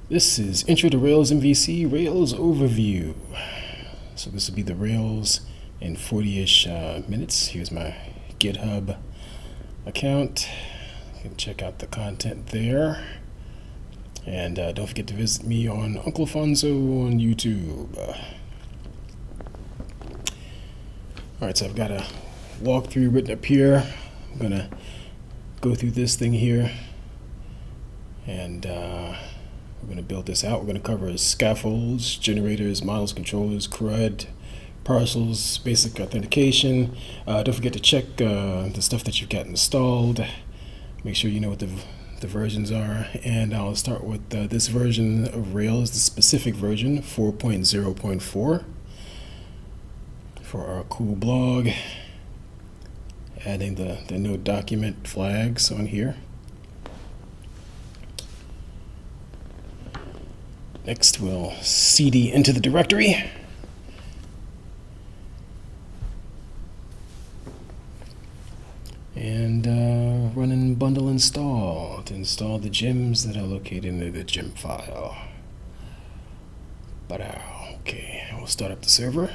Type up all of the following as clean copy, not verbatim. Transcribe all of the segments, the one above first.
This is Intro to Rails MVC Rails Overview. So this will be the Rails in 40-ish minutes. Here's my GitHub account. You can check out the content there. And don't forget to visit me on UncleFonso on YouTube. Alright, so I've got a walkthrough written up here. I'm going to go through this thing here. And we're going to build this out. We're going to cover scaffolds, generators, models, controllers, CRUD, parcels, basic authentication. Don't forget to check the stuff that you've got installed. Make sure you know what the versions are. And I'll start with this version of Rails, the specific version, 4.0.4, for our cool blog. Adding the node document flags on here. Next, we'll cd into the directory. And run bundle install to install the gems that are located in the gem file. Okay, we'll start up the server.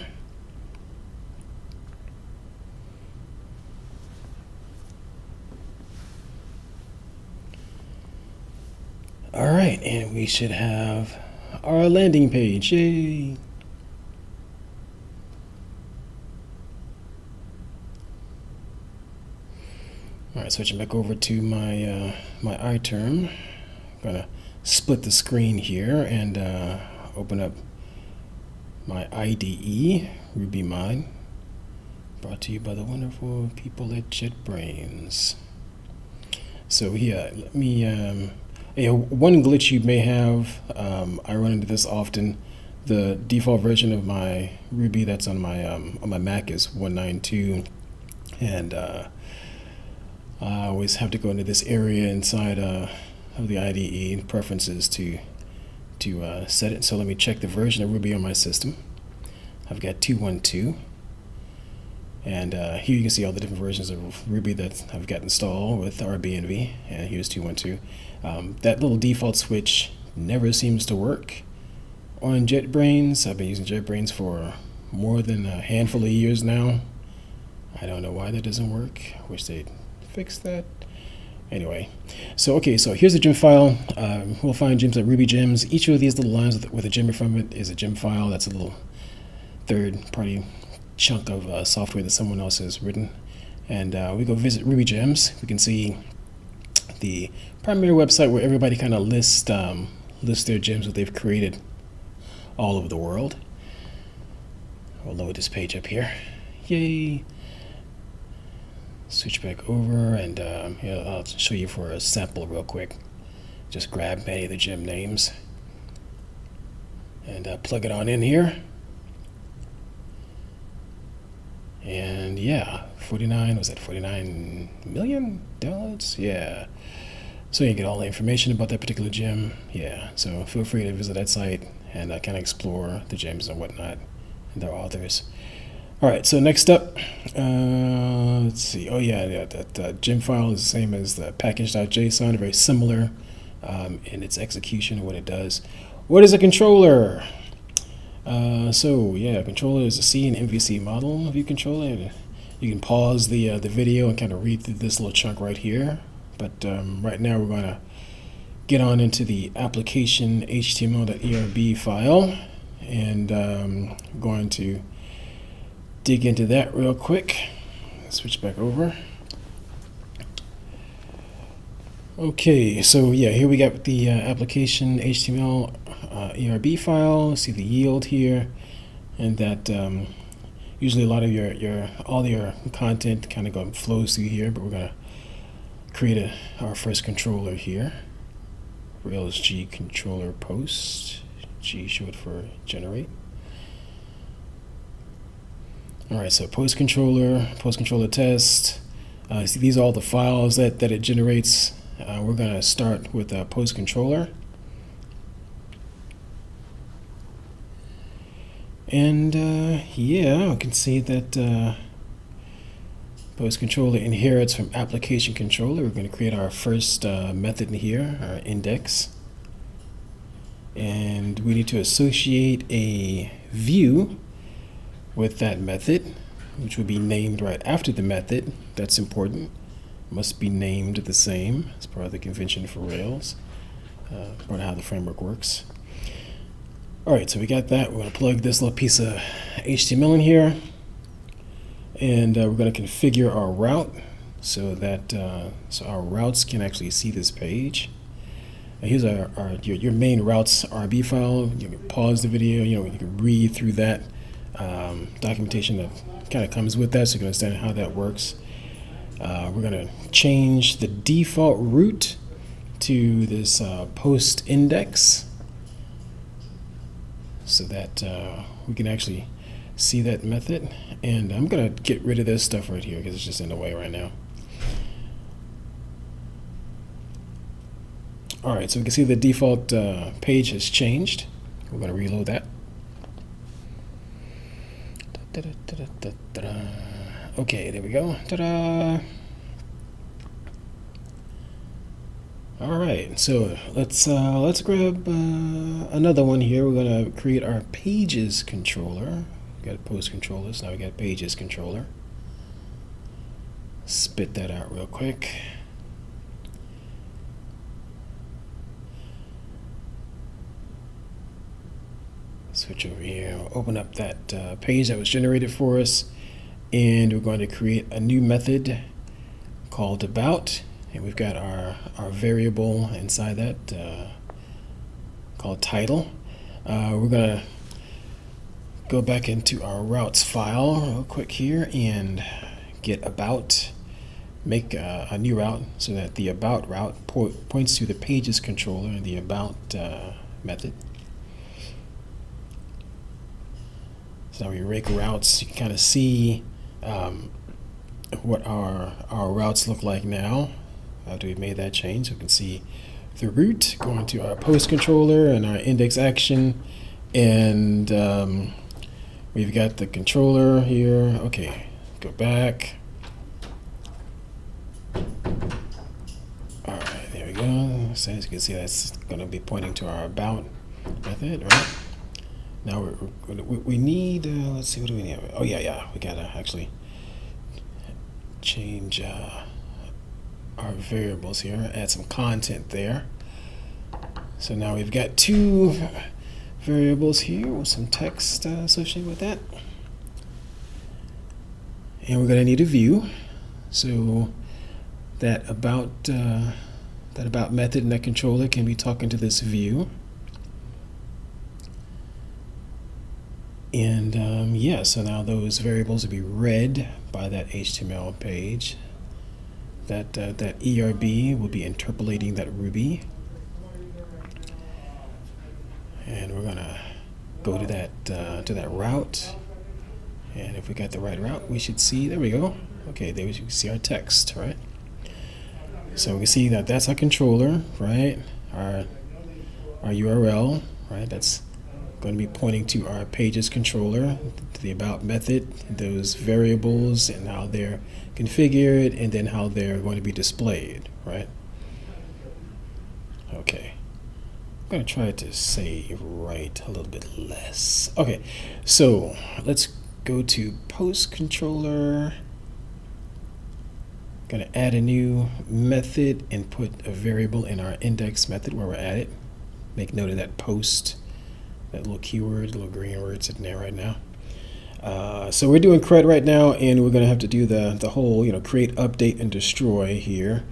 All right, and we should have our landing page. Yay! All right, switching back over to my my iTerm. I'm gonna split the screen here and open up my IDE, RubyMine, brought to you by the wonderful people at JetBrains. So yeah, let me. One glitch you may have, I run into this often. The default version of my Ruby that's on my Mac is 192, and I always have to go into this area inside of the IDE preferences to set it. So let me check the version of Ruby on my system. I've got 212. And here you can see all the different versions of Ruby that I've got installed with RB&V, and here's 212. That little default switch never seems to work on JetBrains. I've been using JetBrains for more than a handful of years now. I don't know why that doesn't work. I wish they'd fix that. Anyway, so here's the gem file. We'll find gems at Ruby gems. Each of these little lines with a gem in front of it is a gem file. That's a little third-party chunk of software that someone else has written. And we go visit Ruby gems. We can see the primary website where everybody kind of lists their gems that they've created all over the world. We'll load this page up here. Yay! Switch back over, and I'll show you for a sample real quick. Just grab any of the gem names and plug it on in here. And yeah, 49 million downloads? Yeah. So you get all the information about that particular gem. Yeah, so feel free to visit that site and kind of explore the gems and whatnot and their authors. All right, so next up, let's see. Oh yeah, that gem file is the same as the package.json, very similar in its execution of what it does. What is a controller? So yeah, a controller is a C and MVC model view controller. You can pause the video and kind of read through this little chunk right here. But right now we're going to get on into the application html.erb file, and I'm going to dig into that real quick. Switch back over. Okay, so yeah, here we got the application HTML ERB file. See the yield here, and that usually a lot of all your content kind of flows through here, but we're gonna create our first controller here. Rails G controller post, G short for generate. All right, so post controller test. See, these are all the files that it generates. We're gonna start with post controller. And yeah, we can see that post controller inherits from application controller. We're going to create our first method in here, our index. and we need to associate a view with that method, which will be named right after the method. That's important. Must be named the same as part of the convention for Rails, part of how the framework works. All right, so we got that. We're going to plug this little piece of HTML in here, and we're going to configure our route so that so our routes can actually see this page. Here's your main routes RB file. You can pause the video. You can read through that documentation that kind of comes with that, so you can understand how that works. We're going to change the default route to this post index so that we can actually see that method. And I'm going to get rid of this stuff right here because it's just in the way right now. All right, so we can see the default page has changed. We're going to reload that. Okay, there we go. Ta-da! All right, so let's grab another one here. We're going to create our pages controller. We got post controller, so now we got pages controller. Spit that out real quick. Switch over here, open up that page that was generated for us, and we're going to create a new method called about, and we've got our variable inside that called title. We're going to go back into our routes file real quick here and get about, make a new route so that the about route points to the pages controller and the about method. So now we rake routes. You can kind of see what our routes look like now after we've made that change. So we can see the root going to our post controller and our index action, and we've got the controller here. Okay, go back. All right, there we go. So as you can see, that's going to be pointing to our about method, right? Now we need, let's see, what do we need? Oh yeah, we gotta actually change our variables here, add some content there. So now we've got two variables here with some text associated with that. And we're gonna need a view. So that about method and that controller can be talking to this view. And yeah, so now those variables will be read by that HTML page. That ERB will be interpolating that Ruby. And we're gonna go to that route. And if we got the right route, we should see, there we go. Okay, there we can see our text, right? So we can see that that's our controller, right? Our URL, right? That's going to be pointing to our pages controller, to the about method, those variables and how they're configured, and then how they're going to be displayed, right? Okay. I'm going to try to say right a little bit less. Okay, so let's go to post controller. Going to add a new method and put a variable in our index method where we're at it. Make note of that post. That little keyword, little green word sitting there right now. So we're doing CRUD right now, and we're going to have to do the whole, create, update, and destroy here.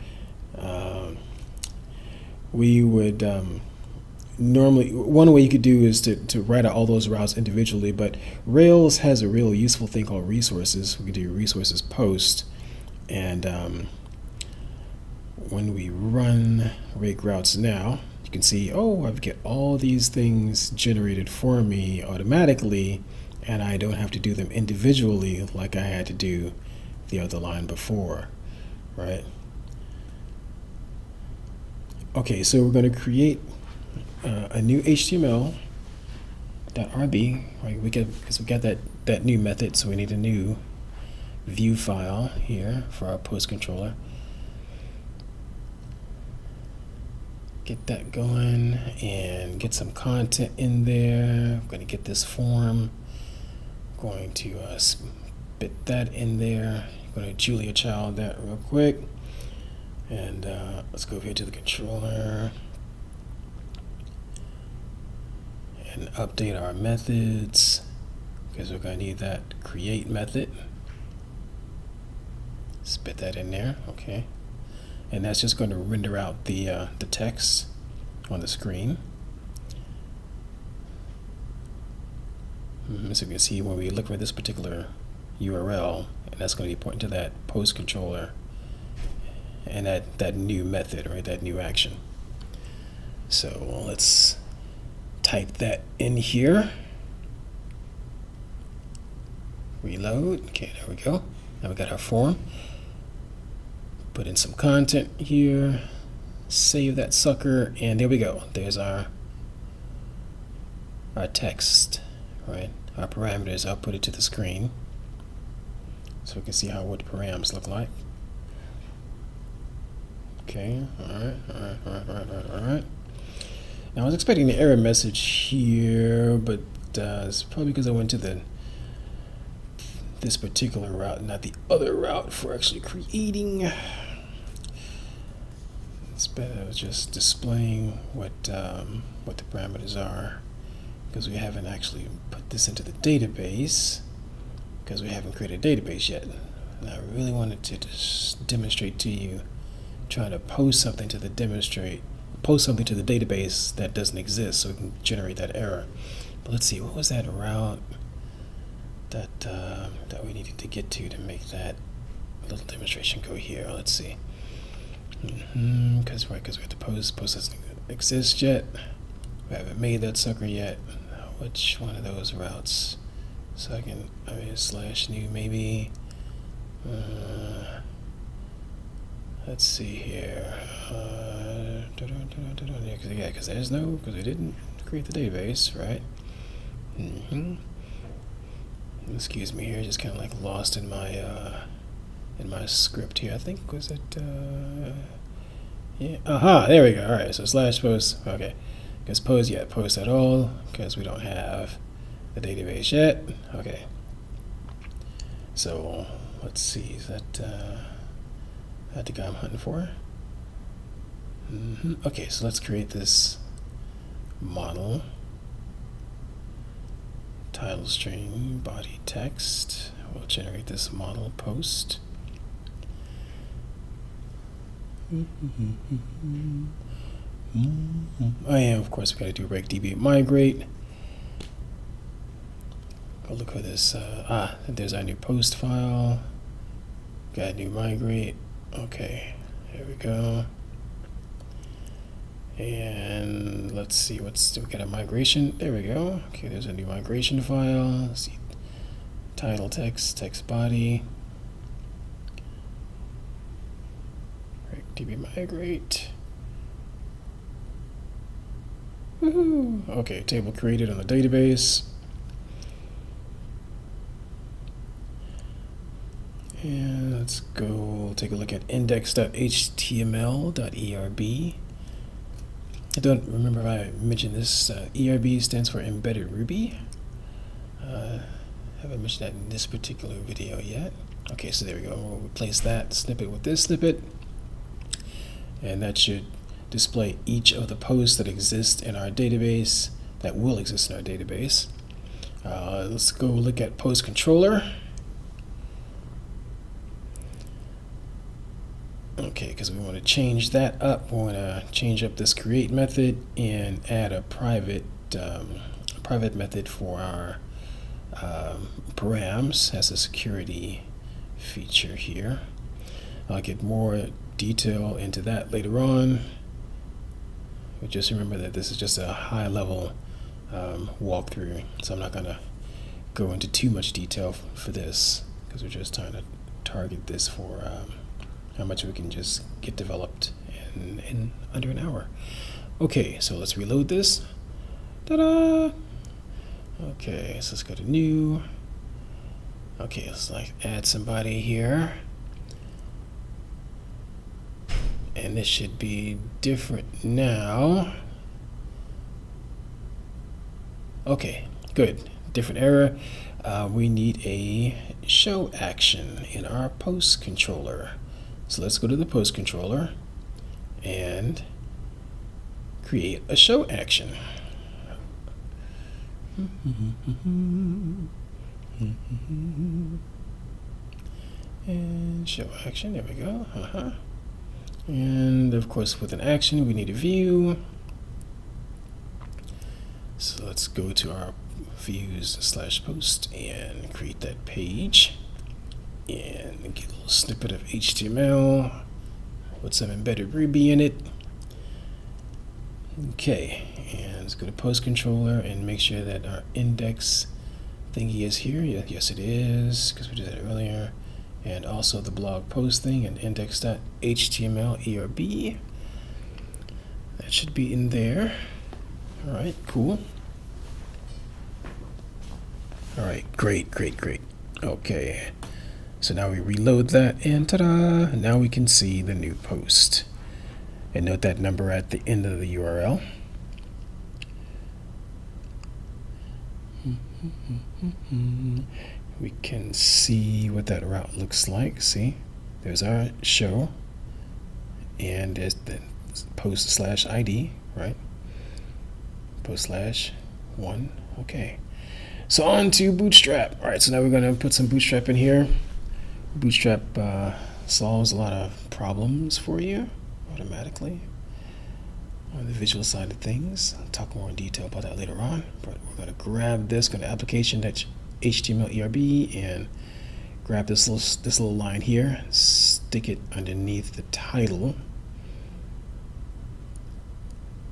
We would normally, one way you could do is to write out all those routes individually, but Rails has a real useful thing called resources. We could do resources post, and when we run rake routes now, you can see, oh, I've got all these things generated for me automatically, and I don't have to do them individually like I had to do the other line before, right? Okay, so we're going to create a new HTML.rb, right? Because we got that new method, so we need a new view file here for our post controller. get that going and get some content in there. I'm going to get this form. I'm going to spit that in there. I'm going to Julia Child that real quick. And let's go over here to the controller and update our methods, because we're going to need that create method. Spit that in there, okay. And that's just going to render out the text on the screen. So you can see when we look for this particular URL, and that's going to be pointing to that post controller and that new method, right, that new action. So let's type that in here. Reload. Okay, there we go. Now we got our form. Put in some content here. Save that sucker, and there we go. There's our text, right? Our parameters. I'll put it to the screen so we can see what the params look like. Okay, all right. Now I was expecting the error message here, but it's probably because I went to this particular route, not the other route for actually creating. It's better. I was just displaying what the parameters are, because we haven't actually put this into the database, because we haven't created a database yet. And I really wanted to just demonstrate to you, trying to post something to the database that doesn't exist, so we can generate that error. But let's see, what was that route that we needed to get to make that little demonstration go here? Let's see. Because we have to post doesn't exist yet. We haven't made that sucker yet. Which one of those routes? So I can, slash new maybe. Let's see here. Because we didn't create the database, right? Excuse me here, just kind of like lost in my script here. I think was it? Yeah. Aha! There we go. All right. So slash post. Okay. Because post at all, because we don't have the database yet. Okay. So let's see. Is that the guy I'm hunting for? Okay. So let's create this model. Title string, body text. We'll generate this model post. Oh yeah, of course we got to do rec db migrate. Go look for this. There's our new post file. Got a new migrate. Okay, there we go. And let's see, we got a migration. There we go. Okay, there's a new migration file. Let's see, title text body. DB migrate. Woohoo! Okay, table created on the database. And let's go take a look at index.html.erb. I don't remember if I mentioned this. ERB stands for Embedded Ruby. Haven't mentioned that in this particular video yet. Okay, so there we go. We'll replace that snippet with this snippet. And that should display each of the posts that exist in our database, that will exist in our database. Let's go look at post controller. Okay, because we want to change that up. We want to change up this create method and add a private method for our params as a security feature here. I'll get more detail into that later on. But just remember that this is just a high level walkthrough, so I'm not going to go into too much detail for this, because we're just trying to target this for how much we can just get developed in under an hour. Okay, so let's reload this. Ta-da! Okay, so let's go to new. Okay, let's add somebody here. and this should be different now. Okay, good. Different error. We need a show action in our post controller. So let's go to the post controller and create a show action. And show action, there we go. And of course, with an action, we need a view. So let's go to our views/post and create that page and get a little snippet of HTML with some embedded Ruby in it. Okay, and let's go to post controller and make sure that our index thingy is here. Yes, it is, because we did that earlier. And also the blog post thing and index.html ERB. That should be in there. All right, cool. All right, great. Okay, so now we reload that and ta-da, now we can see the new post. And note that number at the end of the URL. We can see what that route looks like. See, there's our show, and there's the post/ID, right? Post/1. Okay. So on to Bootstrap. All right, so now we're going to put some Bootstrap in here. Bootstrap solves a lot of problems for you automatically on the visual side of things. I'll talk more in detail about that later on, but we're going to grab this, go to application.html ERB, and grab this little line here, stick it underneath the title.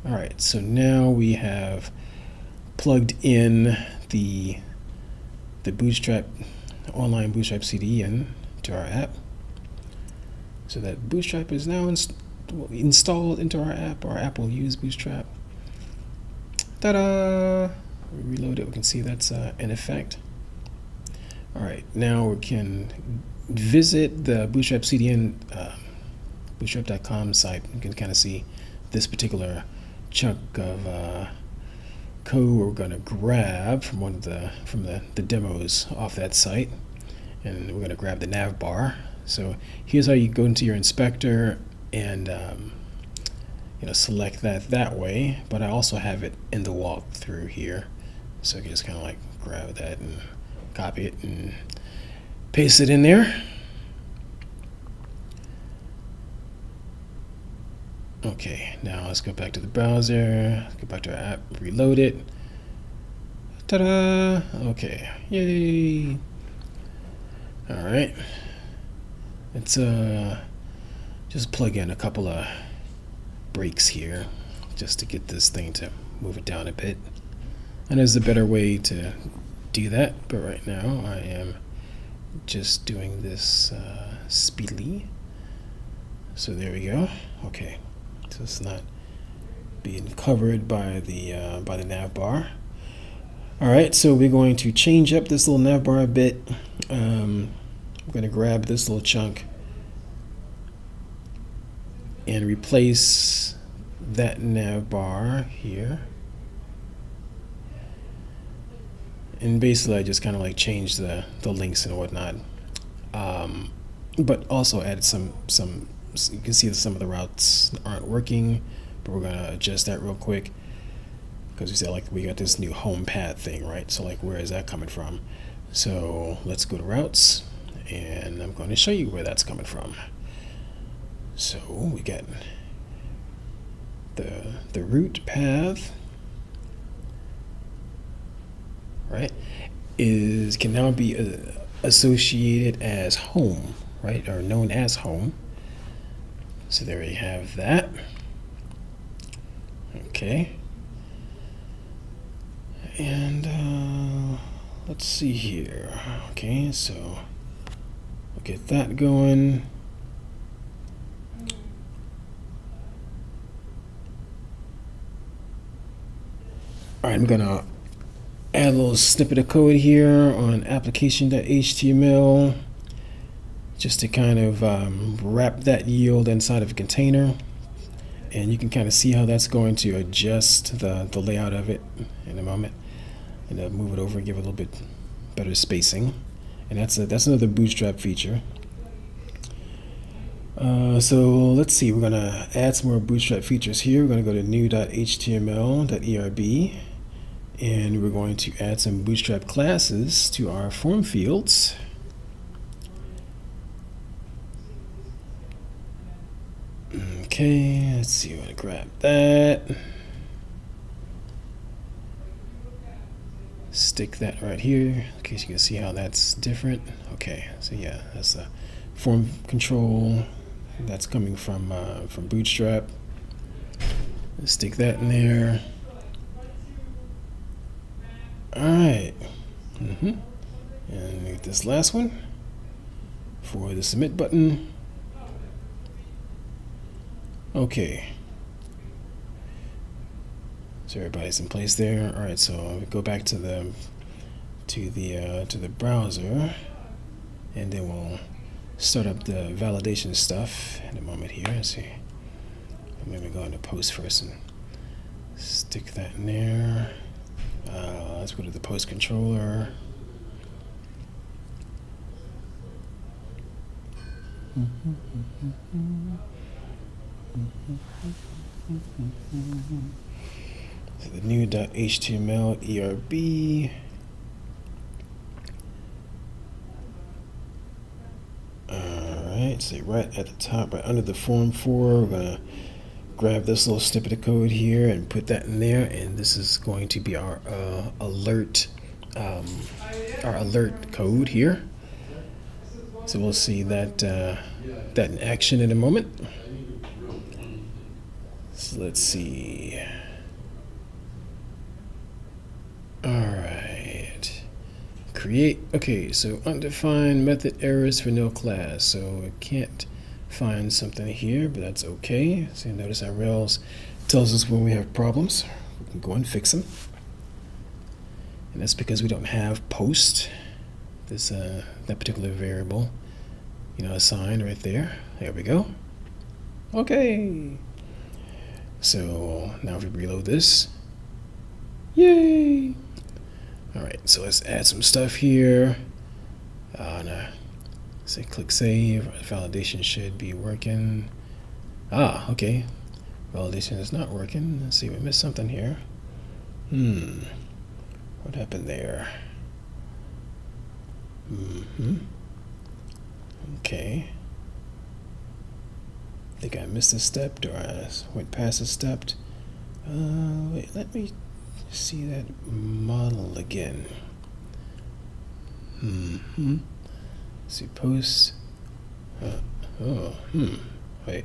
All right, so now we have plugged in the Bootstrap online Bootstrap CDN to our app, so that Bootstrap is now installed into our app. Our app will use Bootstrap. Ta-da! We reload it. We can see that's in effect. All right, now we can visit the Bootstrap CDN, bootstrap.com site. You can kind of see this particular chunk of code we're going to grab from the demos off that site, and we're going to grab the nav bar. So here's how you go into your inspector and select that way, but I also have it in the walkthrough here, so you can just kind of like grab that and copy it and paste it in there. Okay, now let's go back to the browser, go back to our app, reload it. Ta-da! Okay, yay! All right, let's just plug in a couple of breaks here just to get this thing to move it down a bit. And there's a better way to do that, but right now I am just doing this speedily. So there we go. Okay. So it's not being covered by the nav bar. All right, so we're going to change up this little nav bar a bit. I'm going to grab this little chunk and replace that nav bar here. And basically I just kind of like changed the links and whatnot, but also added some you can see that some of the routes aren't working, but we're gonna adjust that real quick, because we said like we got this new home path thing, right? So like, where is that coming from? So let's go to routes, and I'm going to show you where that's coming from. So we got the route path, right, can now be associated as home, right, or known as home. So there we have that. Okay. And let's see here. Okay, so we'll get that going. All right, I'm gonna add a little snippet of code here on application.html just to kind of wrap that yield inside of a container. And you can kind of see how that's going to adjust the layout of it in a moment. And move it over and give it a little bit better spacing. And that's another Bootstrap feature. So let's see, we're gonna add some more Bootstrap features here. We're gonna go to new.html.erb, and we're going to add some Bootstrap classes to our form fields. Okay, let's see, we're gonna grab that. Stick that right here in case you can see how that's different. Okay, so yeah, that's the form control that's coming from Bootstrap. Let's stick that in there. All right, and get this last one for the submit button. Okay. So everybody's in place there. All right, so we go back to the browser, and then we'll start up the validation stuff in a moment here. Let's see. Maybe go into post first and stick that in there. Let's go to the post controller. So the new.html ERB. Alright, so right at the top, right under the form 4, we're gonna grab this little snippet of code here and put that in there, and this is going to be our alert code here. So we'll see that in action in a moment. So let's see. All right. Create. Okay, so undefined method errors for no class. So I can't find something here, but that's okay. So notice our Rails tells us when we have problems. We can go and fix them. And that's because we don't have post, this that particular variable, assigned right there. There we go. Okay. So now if we reload this, yay! All right, so let's add some stuff here. Say click save. Validation should be working. Okay. Validation is not working. Let's see, we missed something here. What happened there? Okay. I think I missed a step, or I went past a step. Wait, let me see that model again. See post. Wait. Wait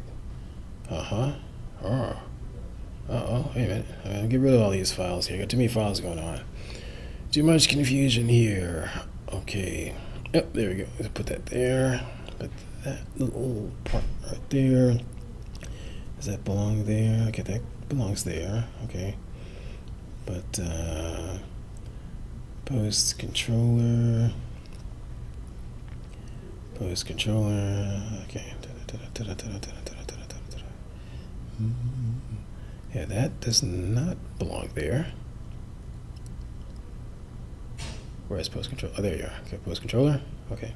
a minute. Get rid of all these files here. Got too many files going on. Too much confusion here. Okay. Yep, there we go. Let's put that there. Put that little part right there. Does that belong there? Okay, that belongs there. Okay. But post controller. Okay. Yeah, that does not belong there. Where's post controller? Oh, there you are. Okay, post controller. Okay.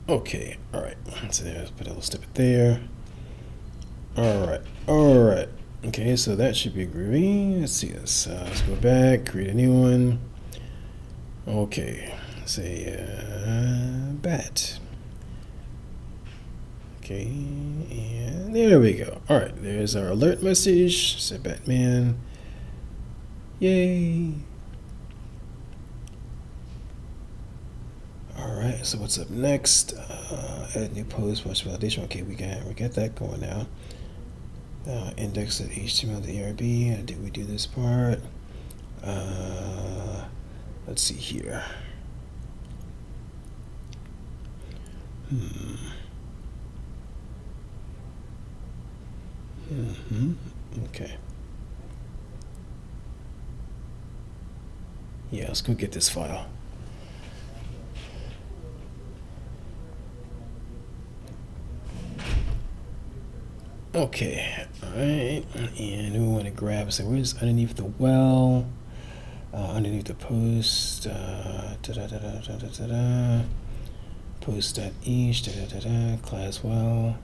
Okay. All right. So let's put a little snippet there. All right. Okay, so that should be groovy. Let's see this. Let's go back, create a new one. Okay. Say bat. Okay, and there we go. All right, there's our alert message. Say Batman. Yay. All right, so what's up next? Add new post, watch validation. Okay, we got that going now. Index at HTML to ERB. Did we do this part? Let's see here. Okay. Yeah, let's go get this file. Okay, all right, and we want to grab, so where's underneath the well, underneath the post, post.each, class well.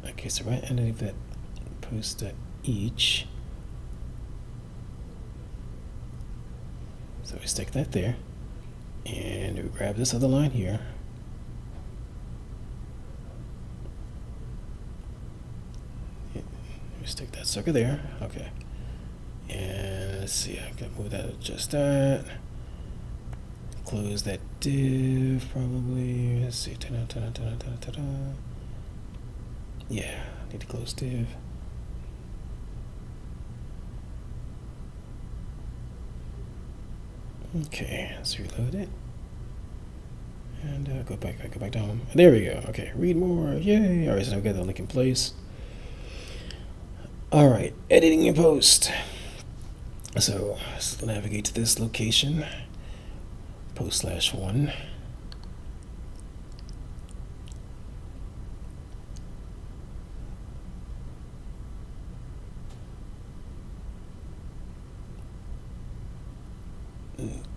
Okay, so right underneath that post.each, so we stick that there, and we grab this other line here. We stick that sucker there, okay. And let's see, I can move that, adjust that. Close that div, probably. Let's see, yeah, need to close div. Okay, let's reload it. And go back down. There we go. Okay, read more. Yay! All right, so we got the link in place. All right, editing in post. So let's navigate to this location, post/1.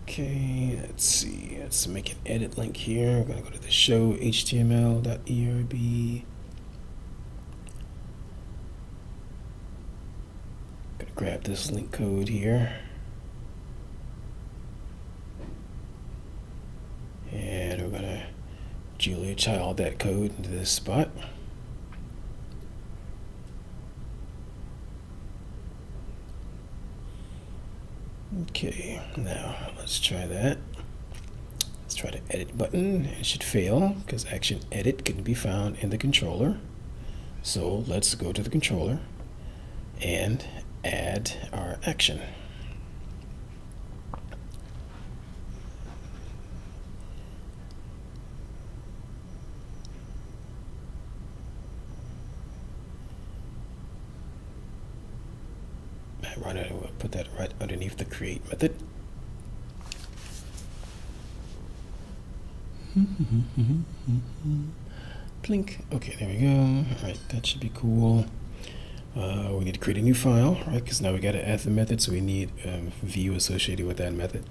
Okay, let's see. Let's make an edit link here. We're gonna go to the show html.erb. Gonna grab this link code here. And we're gonna Julia Child that code into this spot. Okay, now let's try that. Let's try the edit button. It should fail because action edit can be found in the controller. So let's go to the controller and add our action. We'll put that right underneath the create method. Blink. Okay, there we go. All right, that should be cool. We need to create a new file, right? Because now we got to add the method, so we need a view associated with that method.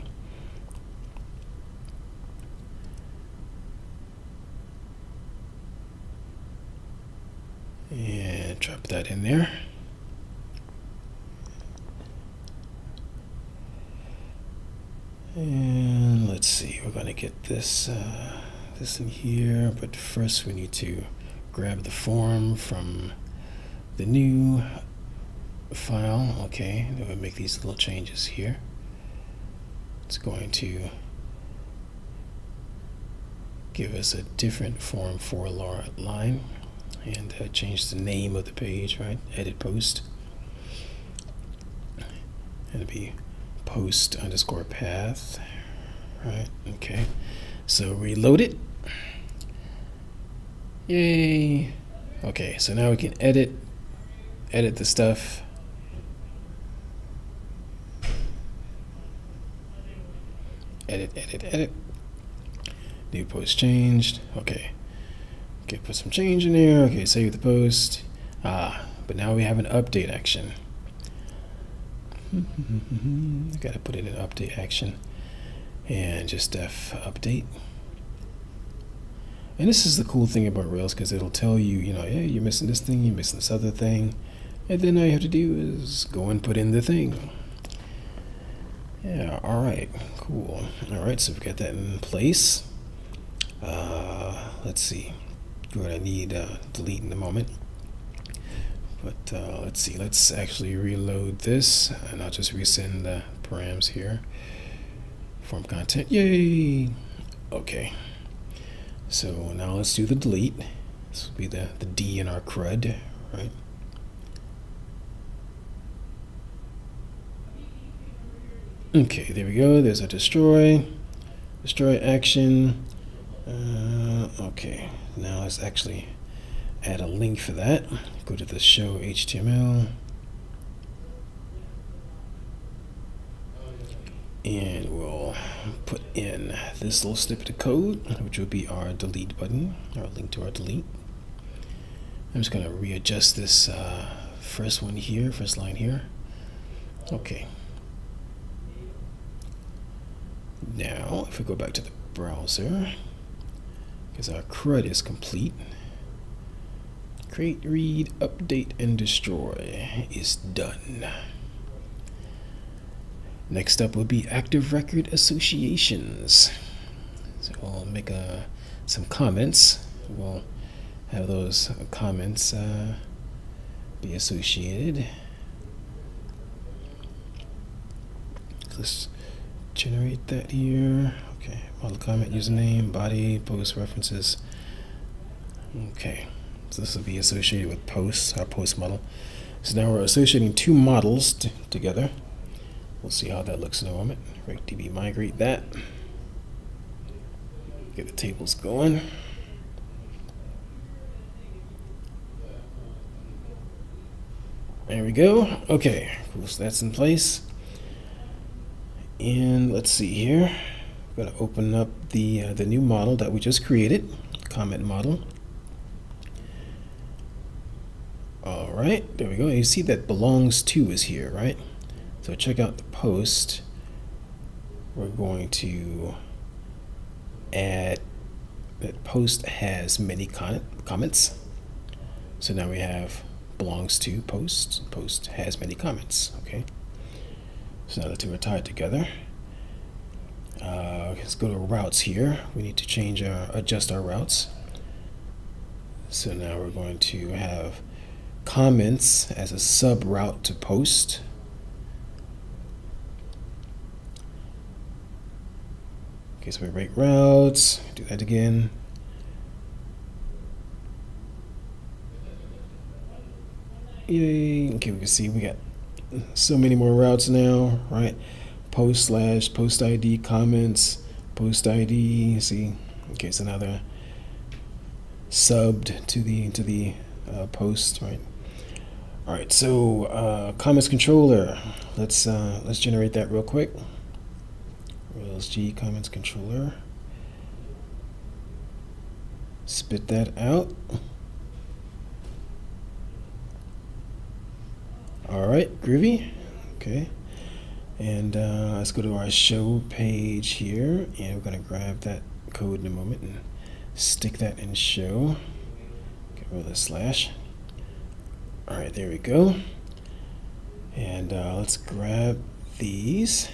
And drop that in there. And let's see, we're going to get this this in here, but first we need to grab the form from the new file. Okay, then we'll make these little changes here. It's going to give us a different form for line and change the name of the page, right? Edit post. And it'll be post_path, right? Okay, so reload it. Yay. Okay, so now we can edit the stuff. Edit. New post changed. Okay, put some change in there. Okay, save the post. But now we have an update action. I gotta put it in update action and just update. And this is the cool thing about Rails, because it'll tell you, hey, you're missing this thing, you're missing this other thing, and then all you have to do is go and put in the thing. Yeah, all right, cool. All right, so we've got that in place. Let's see. We're gonna need delete in a moment. But let's see, let's actually reload this, and I'll just resend the params here. Form content, yay! Okay, so now let's do the delete. This will be the D in our CRUD, right? Okay, there we go, there's a destroy action. Okay, now let's actually add a link for that. Go to the show HTML. And we'll put in this little snippet of code, which will be our delete button, our link to our delete. I'm just going to readjust this first line here. Okay. Now, if we go back to the browser, because our CRUD is complete, create, read, update, and destroy is done. Next up will be active record associations. So we'll make some comments. We'll have those comments be associated. Let's generate that here. Okay, model comment, username, body, post references. Okay, so this will be associated with posts, our post model. So now we're associating two models together. We'll see how that looks in a moment. RegDB migrate that. Get the tables going. There we go. Okay, cool. So that's in place. And let's see here. I'm going to open up the new model that we just created, comment model. All right, there we go. You see that belongs to is here, right? So check out the post. We're going to add that post has many comments. So now we have belongs to post. Post has many comments. Okay. So now the two are tied together. Let's go to routes here. We need to adjust our routes. So now we're going to have comments as a sub route to post. Okay, so we rate routes. Do that again. Yay. Okay, we can see we got so many more routes now, right? Post / post ID comments, post ID. See, okay, so now they're subbed to the post, right? All right, so comments controller. Let's generate that real quick. Rails G comments controller. Spit that out. All right, groovy. Okay, and let's go to our show page here, and we're going to grab that code in a moment and stick that in show. Get rid of the slash. All right, there we go. And let's grab these.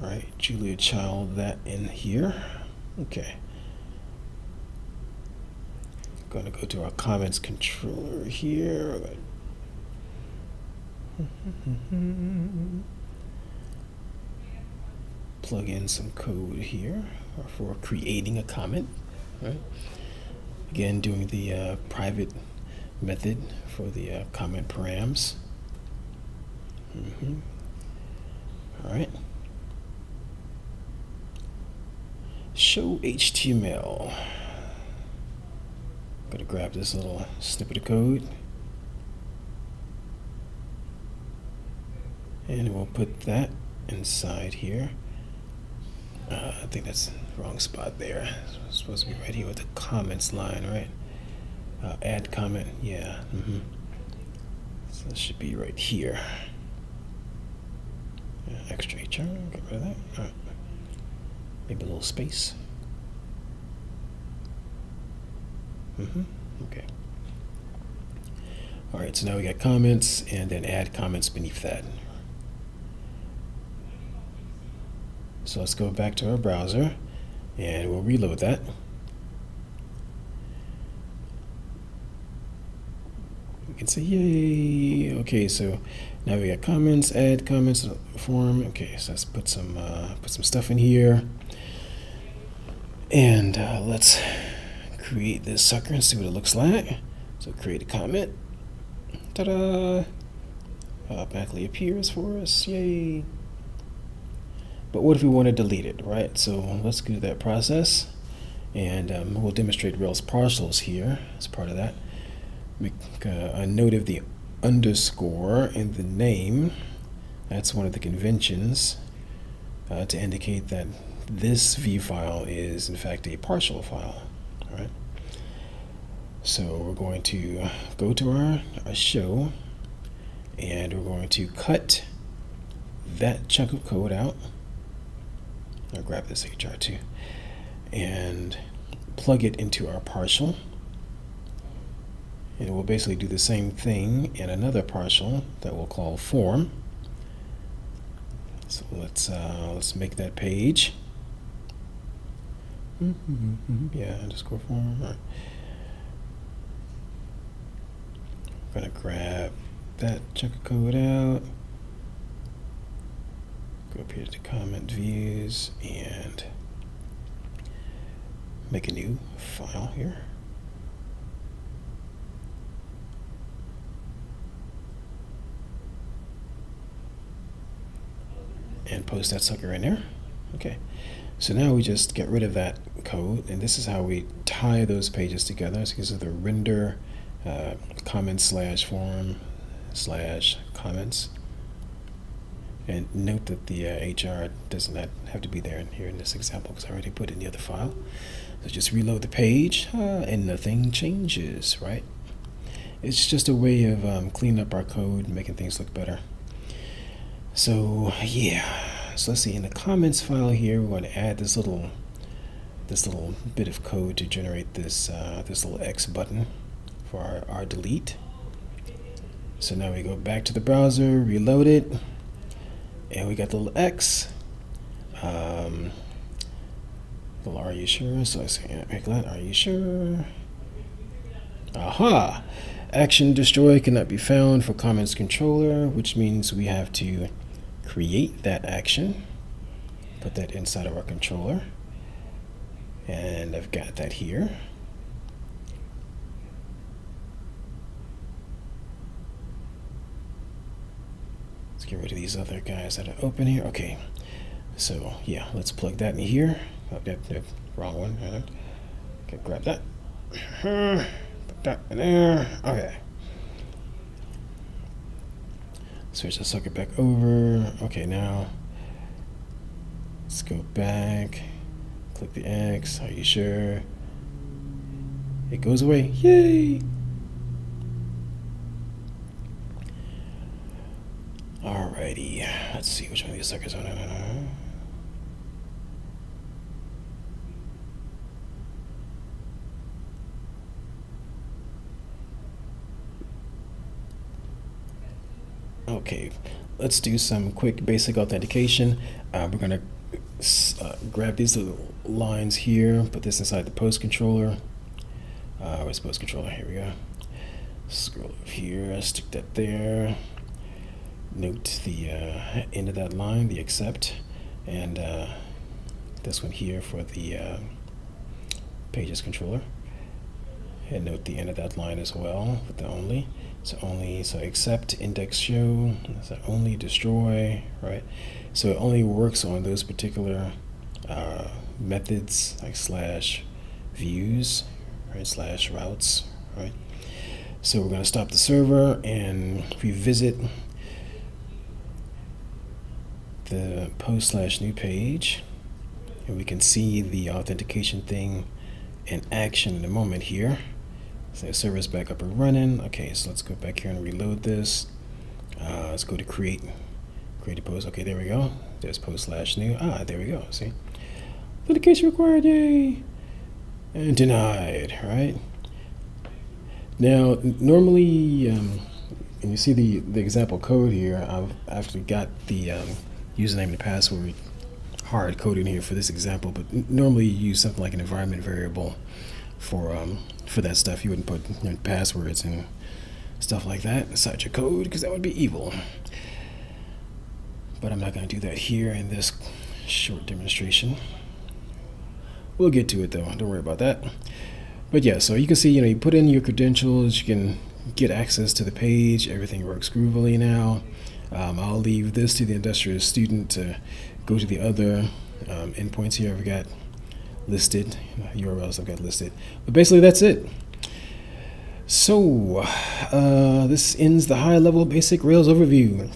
All right, Julia Child that in here. Okay. Going to go to our comments controller here. Plug in some code here for creating a comment. Right? Again, doing the private method for the comment params. All right. Show HTML. Going to grab this little snippet of code, and we'll put that inside here. I think that's the wrong spot there. It's supposed to be right here with the comments line, right? Add comment, yeah. So it should be right here. Extra HR, get rid of that. All right. Maybe a little space. Okay. All right, so now we got comments, and then add comments beneath that. So let's go back to our browser, and we'll reload that. We can say, yay. Okay, so now we got comments, add comments form. Okay, so let's put some stuff in here, and let's create this sucker and see what it looks like. So create a comment. Ta-da! Automatically appears for us. Yay! But what if we want to delete it, right? So let's do that process, and we'll demonstrate Rails parcels here as part of that. Make a note of the underscore in the name. That's one of the conventions to indicate that this V file is in fact a partial file. All right. So we're going to go to our show, and we're going to cut that chunk of code out. I'll grab this HR too, and plug it into our partial. And we'll basically do the same thing in another partial that we'll call form. So let's make that page. Yeah, underscore form. All right. I'm gonna grab that chunk of code out. Go up here to comment views and make a new file here. And post that sucker in there. Okay. So now we just get rid of that code, and this is how we tie those pages together. So this is the render comments slash form slash comments. And note that the HR does not have to be there here in this example because I already put it in the other file. So just reload the page and nothing changes, right? It's just a way of cleaning up our code, making things look better. So yeah, so let's see, in the comments file here, we're going to add this little bit of code to generate this this little X button for our delete. So now we go back to the browser, reload it, and we got the little X. Little are you sure? So I say, are you sure? Aha! Action destroy cannot be found for comments controller, which means we have to create that action, put that inside of our controller, and I've got that here. Let's get rid of these other guys that are open here. Okay, so yeah, let's plug that in here. Oh, wrong one. Okay, grab that. Put that in there. Okay. Switch the sucker back over. Okay, now let's go back. Click the X. Are you sure? It goes away. Yay! Alrighty. Let's see which one of these suckers are. Okay, let's do some quick basic authentication. We're going to grab these little lines here, put this inside the post controller. Where's post controller? Here we go. Scroll over here, stick that there. Note the end of that line, the accept, and this one here for the pages controller. And note the end of that line as well with the only. So accept, index show, so only destroy, right? So it only works on those particular methods like slash views, right? Slash routes, right? So we're going to stop the server and revisit the post slash new page, and we can see the authentication thing in action in a moment here. So the server's back up and running. Okay, so let's go back here and reload this. Let's go to create a post. Okay, there we go. There's post slash new. There we go. See, authentication required. Yay! And denied. Right. Now, normally, when you see the example code here, I've actually got the username and password hard coded in here for this example. But normally, you use something like an environment variable for that stuff. You wouldn't put passwords and stuff like that inside your code because that would be evil. But I'm not going to do that here in this short demonstration. We'll get to it though, don't worry about that. But yeah, so you can see, you put in your credentials, you can get access to the page, everything works groovily now. I'll leave this to the industrious student to go to the other endpoints here I've got listed, URLs I've got listed. But basically that's it. So this ends the high-level basic Rails overview.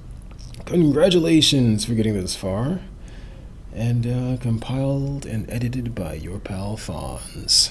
Congratulations for getting this far. And compiled and edited by your pal Fonz.